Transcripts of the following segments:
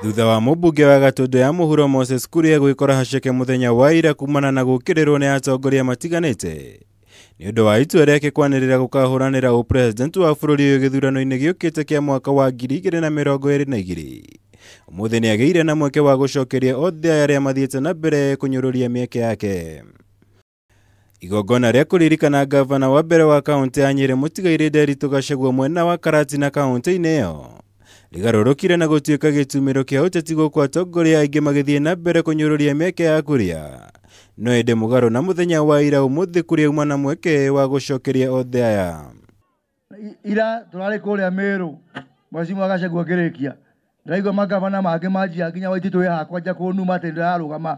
Thutha wa Mumbunge wa Gatundu ya muhuro Moses Kuria gwikora haceke muthenya wa ira kuumana na gukirirwo ni atongoria matiganite ni undu wa itua riake kwanirira gukahuranira upresident wa bururi uyu githurano-ini giukite kia mwaka wa 2022. Umuthi ni ageire na mweke wa gucokeria othe aria mathiete na mbere kunyururia mieke yake. Igongona ria kuririkana ngavana wa mbere wa kaunty ya Nyeri Nyeri Nderitu Gachagua mwena wa Karati na kaunti-ini iyo ligarurukire na gutuika gitumiro kia uteti guku atongoria aingi magithie na mbere kunyururia mieke ya Kuria no ende mugaro na muthenya wa ira umuthi Kuria uma na mweke wa gucokeria othe aya. Ira turari kuria Meru Mheshimiwa Gachagua kirikia ndaigwa magavana make majia nginya Waititu ya kwanja kunuma tendo ya rugama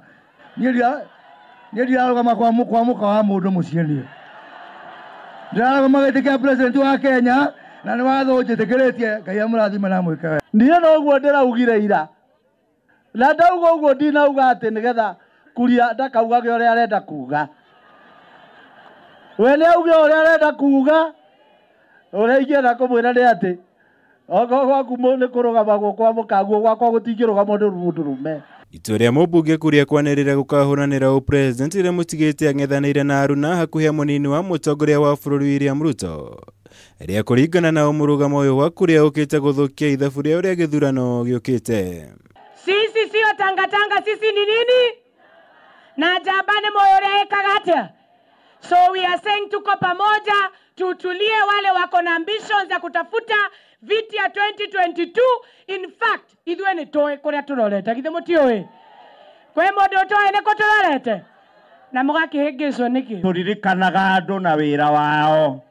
ndio rugama kwa muka wa mundu mucieni ndio magetikia president wa Kenya na ni watho njitekeretie Ngai amurathime na mwika ndiye no guo ndiraugire ira na ndauga uguo ndinauga ati nigetha Kuria ndakaugage uria arenda kuuga we ni auge uria arenda kuuga uria ingienda kumwira ni ati ogo gwaku ni kurugama gukwa mukaguo gwakwa gutingirugama mundu rume. Itua ria Mumbunge Kuria kwanirira gukahuranira upresident ria mutigite ang'ethanire na aruna hakuhia munini wa mutongoria wa bururi William Ruto ria kuringana na umurugamo uyu wa Kuria ukite guthukia ithabu ria uria githurano giukite. Sisi sio tangatanga, sisi ni nini? Na jabane moyo ria ekagatia. So we are saying tuko pamoja, tutulie wale wako na ambitions za kutafuta viti ya 2022. In fact, idwe ni toe kuria turorete githe mutioe. Kwe modo toe ne ko turorete. Na mugakihengeco niki. Kuririkanaga andu na wira wao.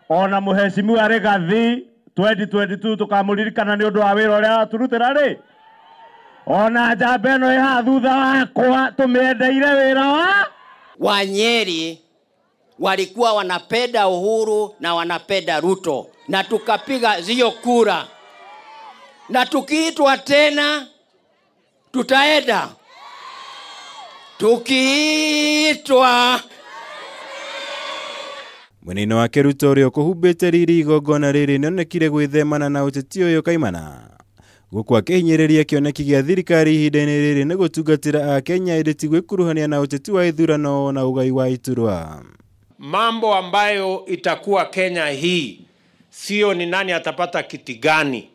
Ona muheshimiwa Rigathi 2022 tukamuririkana ni undu wa wira uria aturutira ri. Ona njamba ino iha thutha wakwa tumiendeire wira wa Nyeri walikuwa wanapenda Uhuru na wanapenda Ruto na tukapiga zio kura na tukiitwa tena tutaenda tukiitwa. Munini wake Ruto uria kuhumbite riri igongona riri nionekire gwithemana na uteti uyu kaimana guku akihinyiriria kioneki gia thirikari ihinda-ini riri ni gutungatira Akenya iriti gwikuruhania na uteti wa ithurano na ugai wa iturwa. Mambo ambayo itakuwa Kenya hii sio ni nani atapata kiti gani,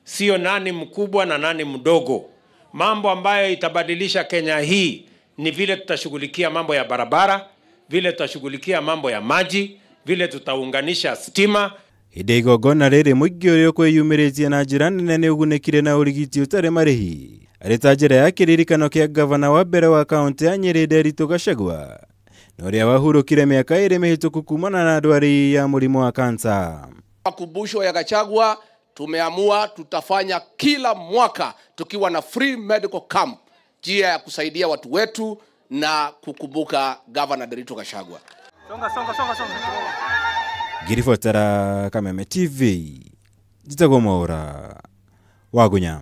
sio nani mkubwa na nani mdogo. Mambo ambayo itabadilisha Kenya hii ni vile tutashughulikia mambo ya barabara, vile tutashughulikia mambo ya maji, vile tutaunganisha stima. Hĩndĩ igongona rĩrĩ mũingĩ ũrĩa ũkwĩyumĩrĩtie na njĩra nene nĩ ũgunĩkire na ũrigiti ũtarĩ marĩhi arĩ ta njĩra ya kĩririkano kĩa ngavana wa mbere wa kaunti ya Nyeri Nderitu Gachagua na ũrĩa wahurũkire mĩaka ĩrĩ mĩhĩtũku kuumana na ndwari ya mũrimũ wa kansa. Makumbusho ya Gachagua tumeamua tutafanya kila mwaka tukiwa na free medical camp, njia ya kusaidia watu wetu na kukumbuka Governor Nderitu Gachagua. Songa. Ngiribotera Kameme TV, njitagwo Mwaura Wagunya.